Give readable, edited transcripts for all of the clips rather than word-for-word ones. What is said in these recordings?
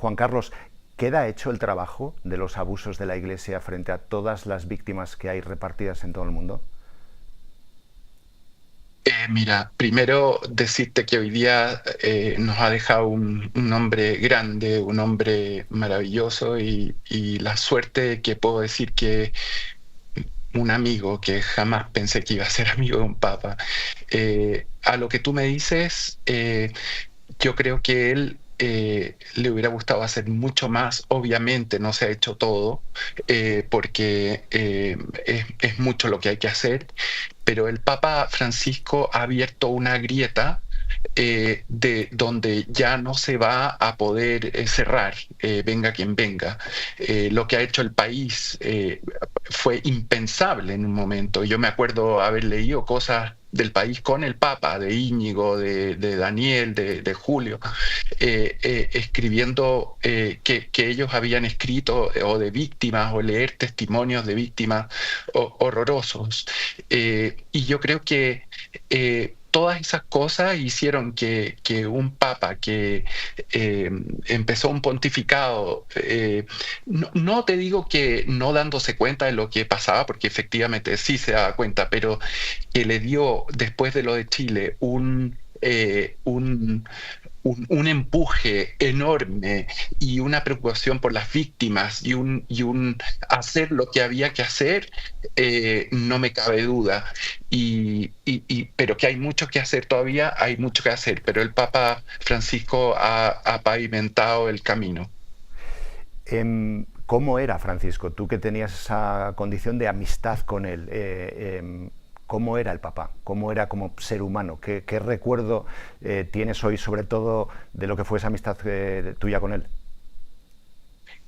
Juan Carlos, ¿queda hecho el trabajo de los abusos de la Iglesia frente a todas las víctimas que hay repartidas en todo el mundo? Mira, primero decirte que hoy día nos ha dejado un hombre grande, un hombre maravilloso y la suerte que puedo decir que un amigo que jamás pensé que iba a ser amigo de un papa. A lo que tú me dices, yo creo que él le hubiera gustado hacer mucho más. Obviamente no se ha hecho todo, porque es mucho lo que hay que hacer, pero el Papa Francisco ha abierto una grieta de donde ya no se va a poder cerrar, venga quien venga. Lo que ha hecho el país fue impensable en un momento. Yo me acuerdo haber leído cosas del país con el Papa, de Íñigo, de Daniel, de Julio, escribiendo que ellos habían escrito o de víctimas o leer testimonios de víctimas horrorosos. Y yo creo que todas esas cosas hicieron que un papa que eh, empezó un pontificado, no te digo que no dándose cuenta de lo que pasaba, porque efectivamente sí se daba cuenta, pero que le dio después de lo de Chile un empuje enorme y una preocupación por las víctimas y un hacer lo que había que hacer, no me cabe duda. Pero que hay mucho que hacer todavía, hay mucho que hacer, pero el Papa Francisco ha pavimentado el camino. ¿Cómo era Francisco? Tú que tenías esa condición de amistad con él, ¿cómo era el Papa? ¿Cómo era como ser humano? ¿Qué recuerdo tienes hoy sobre todo de lo que fue esa amistad tuya con él?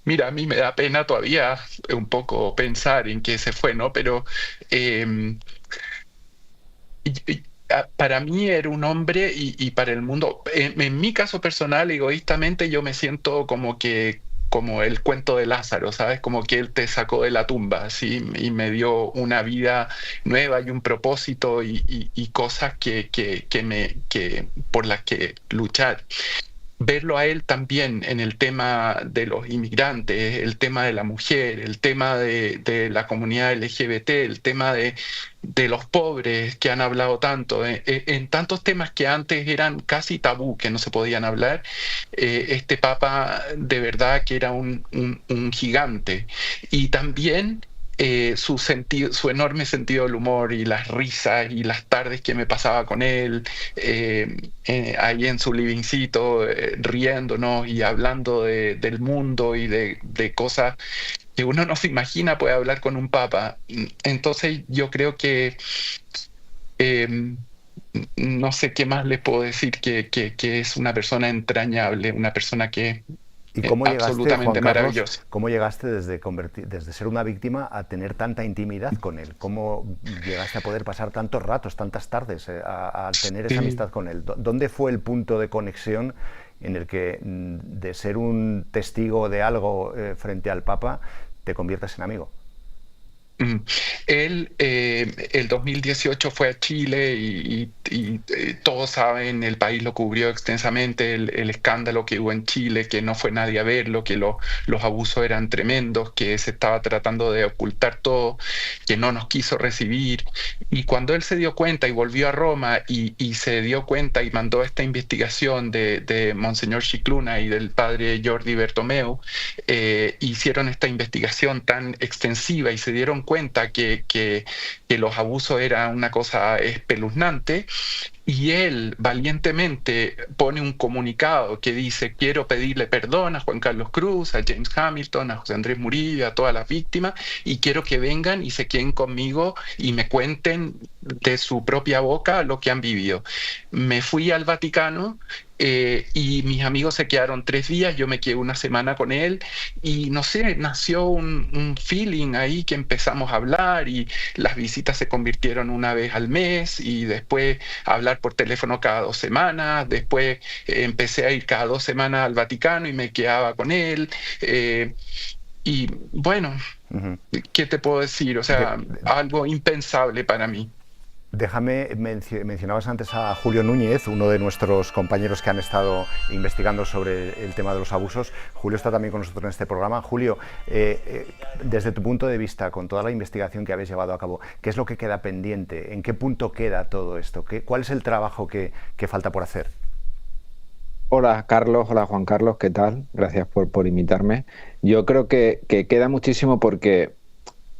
Mira, a mí me da pena todavía un poco pensar en que se fue, ¿no? Pero eh, para mí era un hombre y para el mundo, en mi caso personal, egoístamente, yo me siento como el cuento de Lázaro, ¿sabes? Como que él te sacó de la tumba, ¿sí? Y me dio una vida nueva y un propósito y cosas por las que luchar. Verlo a él también en el tema de los inmigrantes, el tema de la mujer, el tema de la comunidad LGBT, el tema de los pobres que han hablado tanto, en tantos temas que antes eran casi tabú, que no se podían hablar. Este papa de verdad que era un gigante. Y también su enorme sentido del humor y las risas y las tardes que me pasaba con él, ahí en su livingcito, riéndonos y hablando del mundo y de cosas que uno no se imagina puede hablar con un papa. Entonces yo creo que eh, no sé qué más les puedo decir que es una persona entrañable, una persona que ¿Y es cómo llegaste, Juan absolutamente Carlos, maravillosa. cómo llegaste desde ser una víctima a tener tanta intimidad con él? ¿Cómo llegaste a poder pasar tantos ratos, tantas tardes a tener esa Sí. amistad con él? ¿Dónde fue el punto de conexión en el que de ser un testigo de algo frente al Papa te conviertes en amigo? Mm. Él, el 2018 fue a Chile y todos saben, el país lo cubrió extensamente, el escándalo que hubo en Chile, que no fue nadie a verlo, que los abusos eran tremendos, que se estaba tratando de ocultar todo, que no nos quiso recibir. Y cuando él se dio cuenta y volvió a Roma y se dio cuenta y mandó esta investigación de Monseñor Scicluna y del padre Jordi Bertomeu, hicieron esta investigación tan extensiva y se dieron cuenta que los abusos eran una cosa espeluznante, y él valientemente pone un comunicado que dice: quiero pedirle perdón a Juan Carlos Cruz, a James Hamilton, a José Andrés Murillo, a todas las víctimas, y quiero que vengan y se queden conmigo y me cuenten de su propia boca lo que han vivido. Me fui al Vaticano, y mis amigos se quedaron 3 días, yo me quedé una semana con él y no sé, nació un feeling ahí que empezamos a hablar y las visitas se convirtieron una vez al mes y después hablar por teléfono cada 2 semanas. Después empecé a ir cada 2 semanas al Vaticano y me quedaba con él. Y bueno, Uh -huh. ¿qué te puedo decir? O de, sea, de, algo impensable para mí. Mencionabas antes a Julio Núñez, uno de nuestros compañeros que han estado investigando sobre el tema de los abusos. Julio está también con nosotros en este programa. Julio, desde tu punto de vista, con toda la investigación que habéis llevado a cabo, ¿qué es lo que queda pendiente? ¿En qué punto queda todo esto? ¿Cuál es el trabajo que falta por hacer? Hola Carlos, hola Juan Carlos, ¿qué tal? Gracias por invitarme. Yo creo que queda muchísimo porque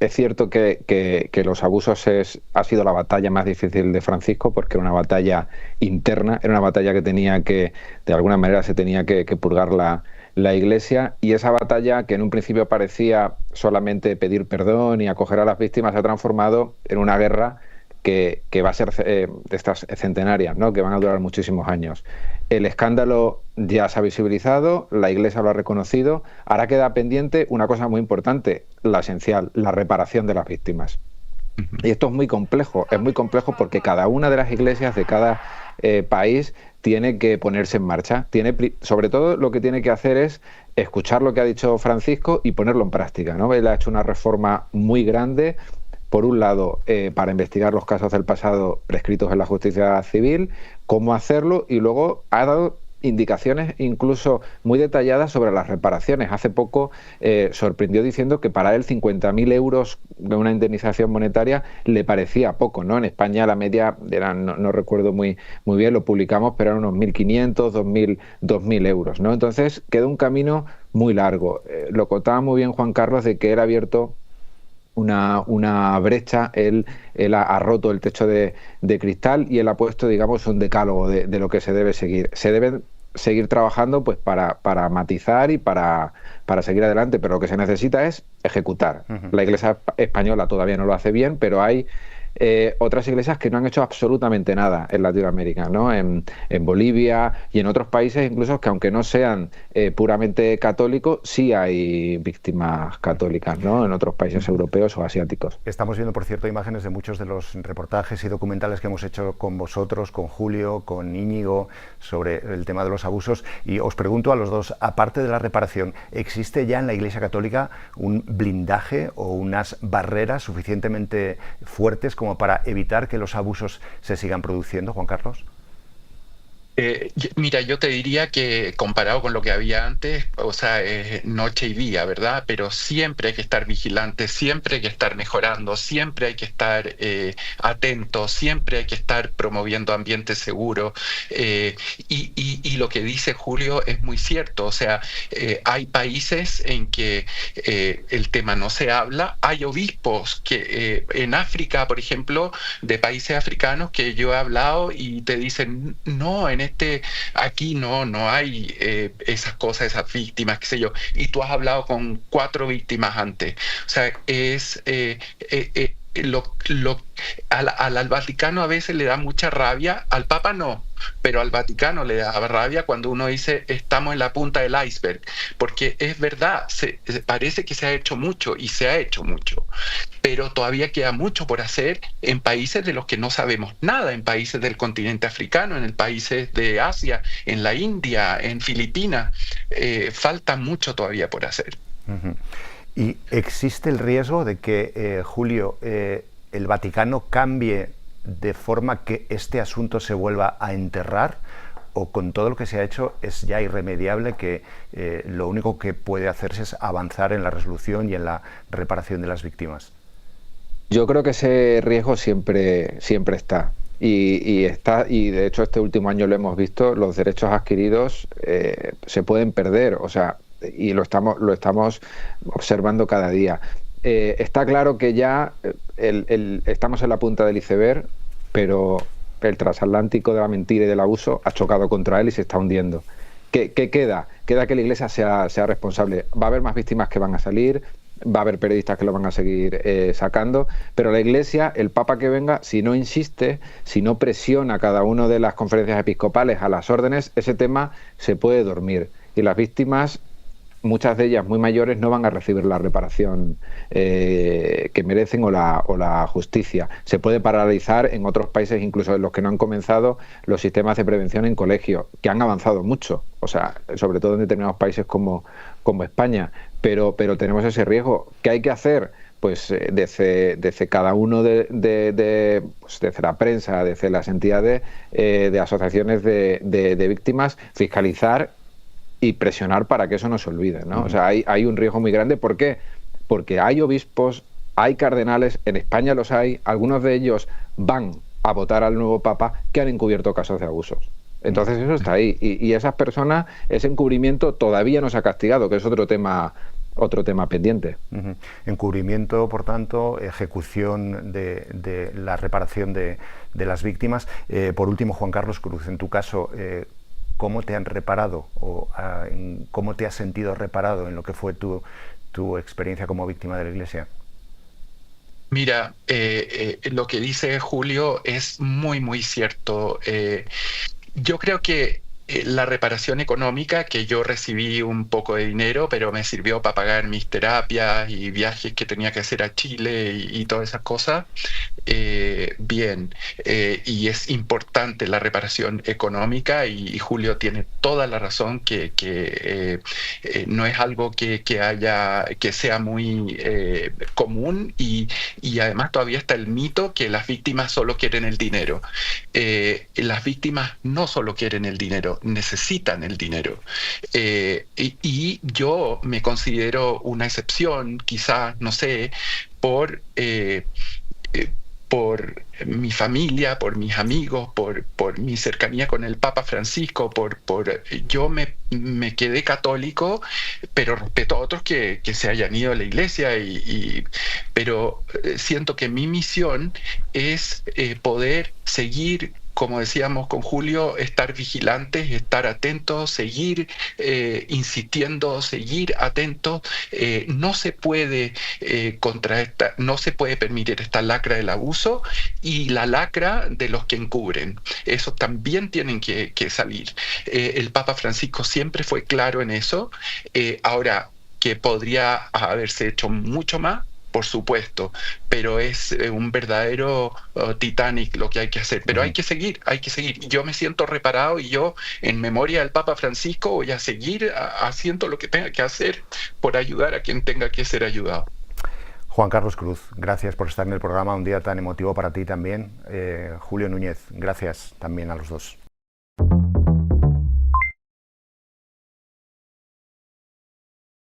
es cierto que los abusos ha sido la batalla más difícil de Francisco, porque era una batalla interna, era una batalla que tenía que, de alguna manera, se tenía que purgar la Iglesia, y esa batalla, que en un principio parecía solamente pedir perdón y acoger a las víctimas, se ha transformado en una guerra que va a ser de estas centenarias, ¿no? Que van a durar muchísimos años. El escándalo ya se ha visibilizado, la Iglesia lo ha reconocido, ahora queda pendiente una cosa muy importante, la esencial, la reparación de las víctimas. Y esto es muy complejo porque cada una de las iglesias de cada país tiene que ponerse en marcha. Sobre todo lo que tiene que hacer es escuchar lo que ha dicho Francisco y ponerlo en práctica, ¿no? Él ha hecho una reforma muy grande. Por un lado, para investigar los casos del pasado prescritos en la justicia civil, cómo hacerlo, y luego ha dado indicaciones incluso muy detalladas sobre las reparaciones. Hace poco sorprendió diciendo que para él 50.000 euros de una indemnización monetaria le parecía poco, ¿no? En España la media era, no recuerdo muy bien, lo publicamos, pero eran unos 1.500, 2.000 euros, ¿no? Entonces queda un camino muy largo. Lo contaba muy bien Juan Carlos, de que él ha abierto una brecha, él ha roto el techo de cristal, y él ha puesto, digamos, un decálogo de lo que se debe seguir. Se deben seguir trabajando pues para matizar y para seguir adelante, pero lo que se necesita es ejecutar. La Iglesia española todavía no lo hace bien, pero hay otras iglesias que no han hecho absolutamente nada en Latinoamérica, ¿no? En Bolivia y en otros países, incluso, que aunque no sean puramente católicos, sí hay víctimas católicas, ¿no? En otros países europeos o asiáticos. Estamos viendo, por cierto, imágenes de muchos de los reportajes y documentales que hemos hecho con vosotros, con Julio, con Íñigo, sobre el tema de los abusos. Y os pregunto a los dos, aparte de la reparación, ¿existe ya en la Iglesia Católica un blindaje o unas barreras suficientemente fuertes como para evitar que los abusos se sigan produciendo, Juan Carlos? Mira, yo te diría que comparado con lo que había antes, o sea, noche y día, ¿verdad? Pero siempre hay que estar vigilante, siempre hay que estar mejorando, siempre hay que estar atentos, siempre hay que estar promoviendo ambientes seguros. Y lo que dice Julio es muy cierto, o sea, hay países en que el tema no se habla, hay obispos que en África, por ejemplo, de países africanos que yo he hablado y te dicen, no, aquí no hay esas cosas, esas víctimas, qué sé yo, y tú has hablado con 4 víctimas antes. O sea, al Vaticano a veces le da mucha rabia, al Papa no, pero al Vaticano le da rabia cuando uno dice estamos en la punta del iceberg, porque es verdad, parece que se ha hecho mucho y se ha hecho mucho, pero todavía queda mucho por hacer en países de los que no sabemos nada, en países del continente africano, en países de Asia, en la India, en Filipinas. Falta mucho todavía por hacer. ¿Y existe el riesgo de que, Julio, el Vaticano cambie de forma que este asunto se vuelva a enterrar? ¿O con todo lo que se ha hecho es ya irremediable, que lo único que puede hacerse es avanzar en la resolución y en la reparación de las víctimas? Yo creo que ese riesgo siempre está. Y de hecho este último año lo hemos visto, los derechos adquiridos se pueden perder, o sea, y lo estamos observando cada día. Está claro que ya estamos en la punta del iceberg, pero el transatlántico de la mentira y del abuso ha chocado contra él y se está hundiendo. ¿Qué queda? Queda que la Iglesia sea responsable. Va a haber más víctimas que van a salir, va a haber periodistas que lo van a seguir sacando, pero la Iglesia, el Papa que venga, si no insiste, si no presiona a cada una de las conferencias episcopales a las órdenes, ese tema se puede dormir. Y las víctimas, muchas de ellas muy mayores, no van a recibir la reparación que merecen o la justicia. Se puede paralizar en otros países, incluso en los que no han comenzado, los sistemas de prevención en colegios, que han avanzado mucho, o sea, sobre todo en determinados países como España, pero tenemos ese riesgo. ¿Qué hay que hacer? pues desde cada uno pues, desde la prensa, desde las entidades de asociaciones de víctimas, fiscalizar y presionar para que eso no se olvide, ¿no? O sea, hay un riesgo muy grande. ¿Por qué? Porque hay obispos, hay cardenales, en España los hay, algunos de ellos van a votar al nuevo Papa que han encubierto casos de abusos. Entonces eso está ahí. Y esas personas, ese encubrimiento todavía no se ha castigado, que es otro tema pendiente. Encubrimiento, por tanto, ejecución de la reparación de las víctimas. Por último, Juan Carlos Cruz, en tu caso, ¿cómo te han reparado o cómo te has sentido reparado en lo que fue tu experiencia como víctima de la Iglesia? Mira, lo que dice Julio es muy, muy cierto. Yo creo que la reparación económica, que yo recibí un poco de dinero, pero me sirvió para pagar mis terapias y viajes que tenía que hacer a Chile y todas esas cosas, bien. Y es importante la reparación económica y Julio tiene toda la razón que no es algo que sea muy común y además todavía está el mito que las víctimas solo quieren el dinero. Las víctimas no solo quieren el dinero, necesitan el dinero. Y yo me considero una excepción, quizás, no sé, por mi familia, por mis amigos, por mi cercanía con el Papa Francisco, yo me quedé católico, pero respeto a otros que se hayan ido a la iglesia, pero siento que mi misión es poder seguir, como decíamos con Julio, estar vigilantes, estar atentos, seguir insistiendo, seguir atentos. No se puede no se puede permitir esta lacra del abuso y la lacra de los que encubren. Eso también tienen que salir. El Papa Francisco siempre fue claro en eso. Ahora, que podría haberse hecho mucho más, por supuesto, pero es un verdadero Titanic lo que hay que hacer. Pero hay que seguir, hay que seguir. Yo me siento reparado y yo, en memoria del Papa Francisco, voy a seguir haciendo lo que tenga que hacer por ayudar a quien tenga que ser ayudado. Juan Carlos Cruz, gracias por estar en el programa, un día tan emotivo para ti también. Julio Núñez, gracias también a los dos.